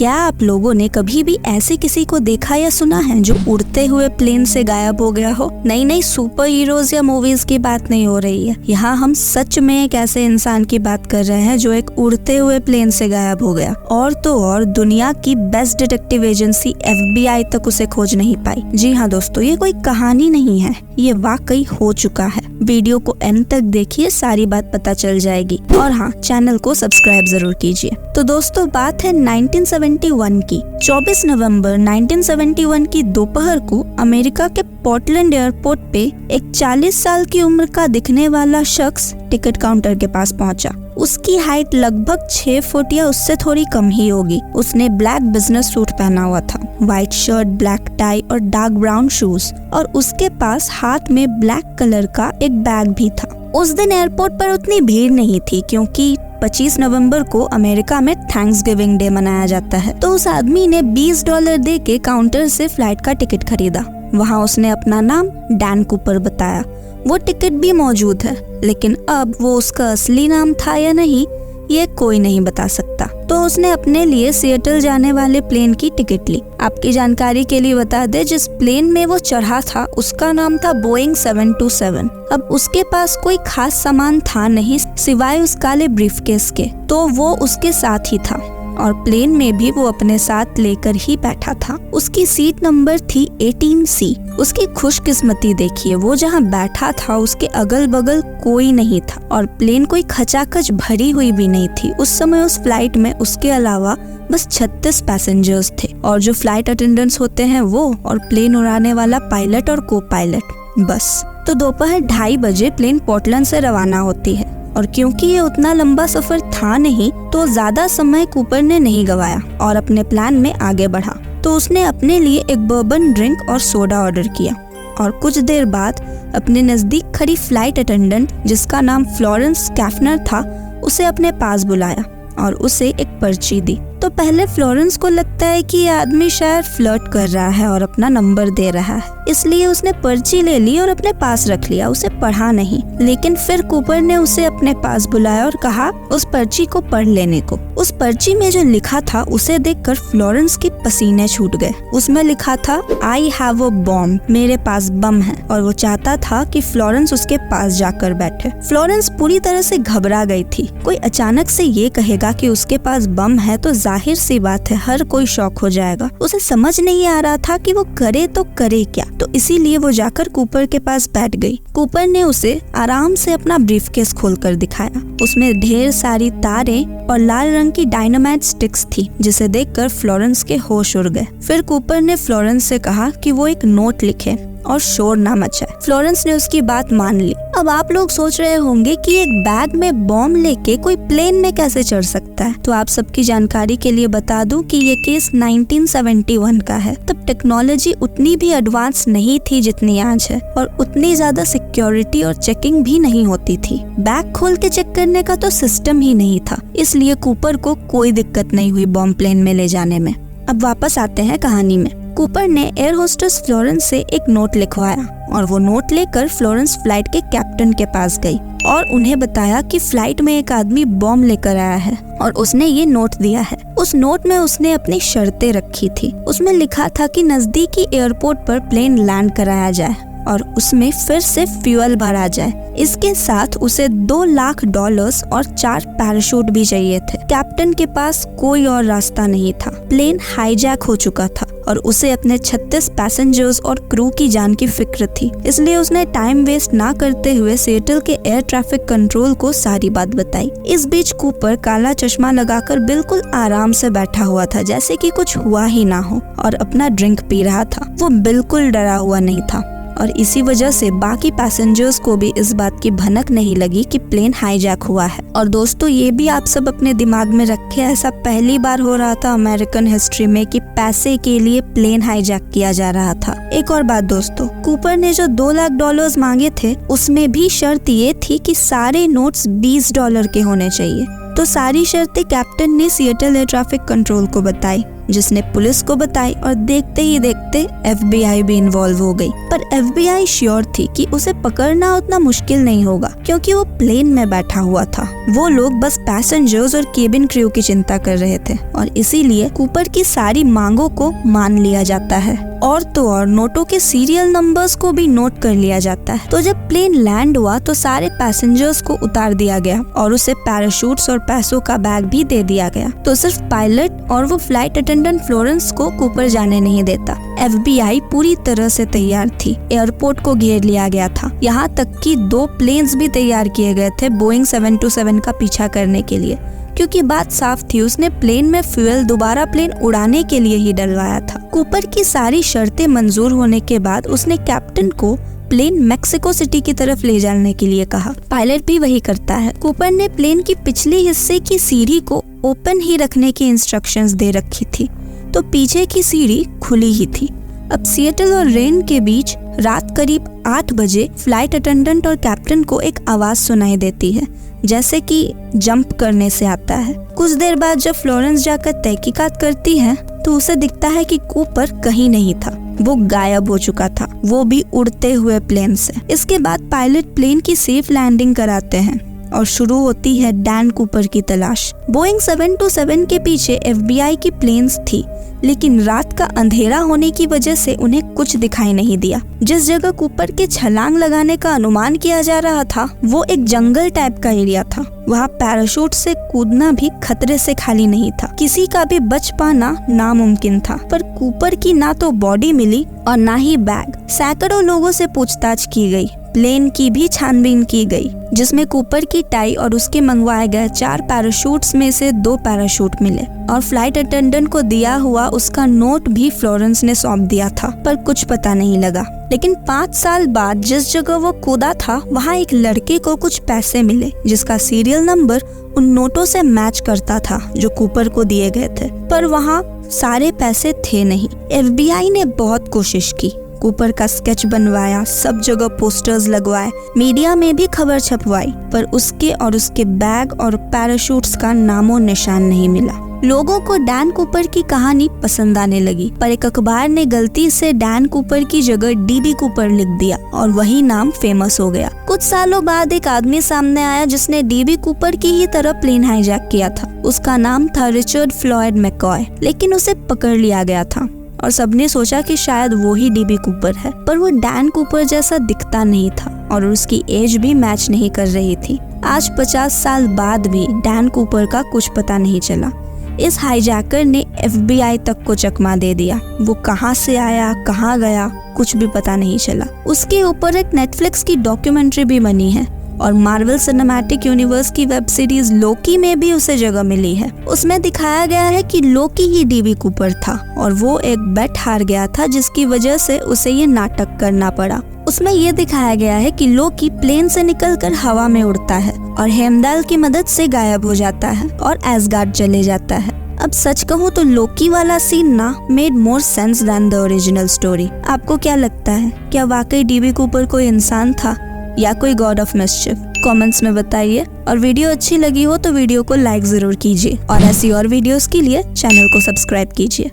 क्या आप लोगों ने कभी भी ऐसे किसी को देखा या सुना है जो उड़ते हुए प्लेन से गायब हो गया हो? नहीं, सुपर हीरोज या मूवीज की बात नहीं हो रही है। यहाँ हम सच में एक ऐसे इंसान की बात कर रहे हैं जो एक उड़ते हुए प्लेन से गायब हो गया, और तो और दुनिया की बेस्ट डिटेक्टिव एजेंसी FBI तक उसे खोज नहीं पाई। जी हाँ दोस्तों, ये कोई कहानी नहीं है, ये वाकई हो चुका है। वीडियो को एंड तक देखिए, सारी बात पता चल जाएगी। और हाँ, चैनल को सब्सक्राइब जरूर कीजिए। तो दोस्तों, बात है 1971 की। 24 नवंबर 1971 की दोपहर को अमेरिका के पोर्टलैंड एयरपोर्ट पे एक 40 साल की उम्र का दिखने वाला शख्स टिकट काउंटर के पास पहुंचा। उसकी हाइट लगभग 6 फुट या उससे थोड़ी कम ही होगी। उसने ब्लैक बिजनेस सूट पहना हुआ था, व्हाइट शर्ट, ब्लैक टाई और डार्क ब्राउन शूज, और उसके पास हाथ में ब्लैक कलर का एक बैग भी था। उस दिन एयरपोर्ट पर उतनी भीड़ नहीं थी क्योंकि 25 नवंबर को अमेरिका में थैंक्सगिविंग डे मनाया जाता है। तो उस आदमी ने $20 दे के काउंटर से फ्लाइट का टिकट खरीदा। वहाँ उसने अपना नाम डैन कूपर बताया। वो टिकट भी मौजूद है, लेकिन अब वो उसका असली नाम था या नहीं, ये कोई नहीं बता सकता। तो उसने अपने लिए सिएटल जाने वाले प्लेन की टिकट ली। आपकी जानकारी के लिए बता दे, जिस प्लेन में वो चढ़ा था उसका नाम था बोइंग 727। अब उसके पास कोई खास सामान था नहीं सिवाय उस काले ब्रीफकेस के, तो वो उसके साथ ही था और प्लेन में भी वो अपने साथ लेकर ही बैठा था। उसकी सीट नंबर थी 18C। उसकी खुशकिस्मती देखिए, वो जहाँ बैठा था उसके अगल बगल कोई नहीं था और प्लेन कोई खचाखच भरी हुई भी नहीं थी। उस समय उस फ्लाइट में उसके अलावा बस 36 पैसेंजर्स थे, और जो फ्लाइट अटेंडेंट्स होते हैं वो, और प्लेन उड़ाने वाला पायलट और को पायलट, बस। तो दोपहर 2:30 बजे प्लेन पोर्टलैंड से रवाना होती है, और क्योंकि ये उतना लंबा सफर था नहीं तो ज्यादा समय कूपर ने नहीं गवाया और अपने प्लान में आगे बढ़ा। तो उसने अपने लिए एक बर्बन ड्रिंक और सोडा ऑर्डर किया, और कुछ देर बाद अपने नजदीक खड़ी फ्लाइट अटेंडेंट, जिसका नाम फ्लोरेंस कैफनर था, उसे अपने पास बुलाया और उसे एक पर्ची दी। तो पहले फ्लोरेंस को लगता है कि ये आदमी शायद फ्लर्ट कर रहा है और अपना नंबर दे रहा है, इसलिए उसने पर्ची ले ली और अपने पास रख लिया, उसे पढ़ा नहीं। लेकिन फिर कूपर ने उसे अपने पास बुलाया और कहा उस पर्ची को पढ़ लेने को। उस पर्ची में जो लिखा था उसे देखकर फ्लोरेंस के पसीने छूट गए। उसमें लिखा था आई हैव अ बॉम्ब, मेरे पास बम है, और वो चाहता था कि फ्लोरेंस उसके पास जाकर बैठे। फ्लोरेंस पूरी तरह से घबरा गई थी। कोई अचानक से ये कहेगा कि उसके पास बम है तो जाहिर सी बात है हर कोई शॉक हो जाएगा। उसे समझ नहीं आ रहा था कि वो करे तो करे क्या, तो इसीलिए वो जाकर कूपर के पास बैठ गई। कूपर ने उसे आराम से अपना ब्रीफकेस खोलकर दिखाया। उसमें ढेर सारी तारें और लाल रंग की डायनामाइट स्टिक्स थी, जिसे देखकर फ्लोरेंस के होश उड़ गए। फिर कूपर ने फ्लोरेंस से कहा कि वो एक नोट लिखे और शोर ना मचाए। फ्लोरेंस ने उसकी बात मान ली। अब आप लोग सोच रहे होंगे कि एक बैग में बॉम्ब लेके कोई प्लेन में कैसे चढ़ सकता है। तो आप सबकी जानकारी के लिए बता दूं कि ये केस 1971 का है। तब टेक्नोलॉजी उतनी भी एडवांस नहीं थी जितनी आज है, और उतनी ज्यादा सिक्योरिटी और चेकिंग भी नहीं होती थी। बैग खोल के चेक करने का तो सिस्टम ही नहीं था, इसलिए कूपर को कोई दिक्कत नहीं हुई बॉम्ब प्लेन में ले जाने में। अब वापस आते हैं कहानी में। कूपर ने एयर होस्टेस फ्लोरेंस से एक नोट लिखवाया, और वो नोट लेकर फ्लोरेंस फ्लाइट के कैप्टन के पास गई और उन्हें बताया कि फ्लाइट में एक आदमी बॉम्ब लेकर आया है और उसने ये नोट दिया है। उस नोट में उसने अपनी शर्तें रखी थी। उसमें लिखा था कि नजदीकी एयरपोर्ट पर प्लेन लैंड कराया जाए और उसमें फिर से फ्यूल भरा जाए। इसके साथ उसे $2 लाख और 4 पैराशूट भी चाहिए थे। कैप्टन के पास कोई और रास्ता नहीं था। प्लेन हाईजैक हो चुका था और उसे अपने 36 पैसेंजर्स और क्रू की जान की फिक्र थी, इसलिए उसने टाइम वेस्ट ना करते हुए सिएटल के एयर ट्रैफिक कंट्रोल को सारी बात बताई। इस बीच कूपर काला चश्मा लगाकर बिल्कुल आराम से बैठा हुआ था, जैसे कि कुछ हुआ ही ना हो, और अपना ड्रिंक पी रहा था। वो बिल्कुल डरा हुआ नहीं था, और इसी वजह से बाकी पैसेंजर्स को भी इस बात की भनक नहीं लगी कि प्लेन हाईजैक हुआ है। और दोस्तों, ये भी आप सब अपने दिमाग में रखें, ऐसा पहली बार हो रहा था अमेरिकन हिस्ट्री में कि पैसे के लिए प्लेन हाईजैक किया जा रहा था। एक और बात दोस्तों, कूपर ने जो $2 लाख मांगे थे उसमें भी शर्त ये थी कि सारे नोट्स $20 के होने चाहिए। तो सारी शर्तें कैप्टन ने सिएटल एयर ट्रैफिक कंट्रोल को बताई, जिसने पुलिस को बताई और देखते ही देखते FBI भी इन्वॉल्व हो गई। पर FBI श्योर थी कि उसे पकड़ना उतना मुश्किल नहीं होगा, क्योंकि वो प्लेन में बैठा हुआ था। वो लोग बस पैसेंजर्स और केबिन क्रू की चिंता कर रहे थे और इसीलिए कूपर की सारी मांगों को मान लिया जाता है। और तो और नोटों के सीरियल नंबर्स को भी नोट कर लिया जाता है। तो जब प्लेन लैंड हुआ तो सारे पैसेंजर्स को उतार दिया गया और उसे पैराशूट्स और पैसों का बैग भी दे दिया गया। तो सिर्फ पायलट और वो फ्लाइट अटेंडेंट फ्लोरेंस को कूपर जाने नहीं देता। FBI पूरी तरह से तैयार थी। एयरपोर्ट को घेर लिया गया था। यहाँ तक कि 2 प्लेन्स भी तैयार किए गए थे बोइंग 727 का पीछा करने के लिए, क्योंकि बात साफ थी उसने प्लेन में फ्यूल दोबारा प्लेन उड़ाने के लिए ही डलवाया था। कूपर की सारी शर्तें मंजूर होने के बाद उसने कैप्टन को प्लेन मेक्सिको सिटी की तरफ ले जाने के लिए कहा। पायलट भी वही करता है। कूपर ने प्लेन की पिछले हिस्से की सीढ़ी को ओपन ही रखने की इंस्ट्रक्शंस दे रखी थी, तो पीछे की सीढ़ी खुली ही थी। अब सिएटल और रेन के बीच रात करीब 8 बजे फ्लाइट अटेंडेंट और कैप्टन को एक आवाज सुनाई देती है, जैसे कि जंप करने से आता है। कुछ देर बाद जब फ्लोरेंस जाकर तहकीकात करती है तो उसे दिखता है कि कूपर कहीं नहीं था, वो गायब हो चुका था, वो भी उड़ते हुए प्लेन से। इसके बाद पायलट प्लेन की सेफ लैंडिंग कराते हैं और शुरू होती है डैन कूपर की तलाश। बोइंग 727 के पीछे FBI की प्लेन्स थी, लेकिन रात का अंधेरा होने की वजह से उन्हें कुछ दिखाई नहीं दिया। जिस जगह कूपर के छलांग लगाने का अनुमान किया जा रहा था वो एक जंगल टाइप का एरिया था। वहाँ पैराशूट से कूदना भी खतरे से खाली नहीं था। किसी का भी बच पाना नामुमकिन था। पर कूपर की ना तो बॉडी मिली और ना ही बैग। सैकड़ों लोगों से पूछताछ की गई। प्लेन की भी छानबीन की गई, जिसमें कूपर की टाई और उसके मंगवाए गए 4 पैराशूट्स में से 2 पैराशूट मिले और फ्लाइट अटेंडेंट को दिया हुआ उसका नोट भी फ्लोरेंस ने सौंप दिया था, पर कुछ पता नहीं लगा। लेकिन 5 साल बाद जिस जगह वो कूदा था वहाँ एक लड़के को कुछ पैसे मिले, जिसका सीरियल नंबर उन नोटों से मैच करता था जो कूपर को दिए गए थे। पर वहाँ सारे पैसे थे नहीं। FBI ने बहुत कोशिश की, कूपर का स्केच बनवाया, सब जगह पोस्टर्स लगवाए, मीडिया में भी खबर छपवाई, पर उसके और उसके बैग और पैराशूट्स का नामो निशान नहीं मिला। लोगों को डैन कूपर की कहानी पसंद आने लगी, पर एक अखबार ने गलती से डैन कूपर की जगह DB कूपर लिख दिया और वही नाम फेमस हो गया। कुछ सालों बाद एक आदमी सामने आया जिसने DB कूपर की ही तरह प्लेन हाईजैक किया था। उसका नाम था रिचर्ड फ्लॉयड मैकॉय, लेकिन उसे पकड़ लिया गया था और सबने सोचा कि शायद वो ही DB कूपर है, पर वो डैन कूपर जैसा दिखता नहीं था और उसकी एज भी मैच नहीं कर रही थी। आज 50 साल बाद भी डैन कूपर का कुछ पता नहीं चला। इस हाईजैकर ने FBI तक को चकमा दे दिया। वो कहाँ से आया, कहाँ गया, कुछ भी पता नहीं चला। उसके ऊपर एक नेटफ्लिक्स की डॉक्यूमेंट्री भी बनी है और मार्वल सिनेमैटिक यूनिवर्स की वेब सीरीज लोकी में भी उसे जगह मिली है। उसमें दिखाया गया है कि लोकी ही DB कूपर था और वो एक बेट हार गया था, जिसकी वजह से उसे ये नाटक करना पड़ा। उसमें ये दिखाया गया है कि लोकी प्लेन से निकलकर हवा में उड़ता है और हेमदाल की मदद से गायब हो जाता है और एसगार्ड चले जाता है। अब सच कहूँ तो लोकी वाला सीन ना made more sense than the original story. आपको क्या लगता है, क्या वाकई DB कूपर कोई इंसान था या कोई गॉड ऑफ मिस्चिफ? कमेंट्स में बताइए। और वीडियो अच्छी लगी हो तो वीडियो को लाइक जरूर कीजिए और ऐसी और वीडियोस के लिए चैनल को सब्सक्राइब कीजिए।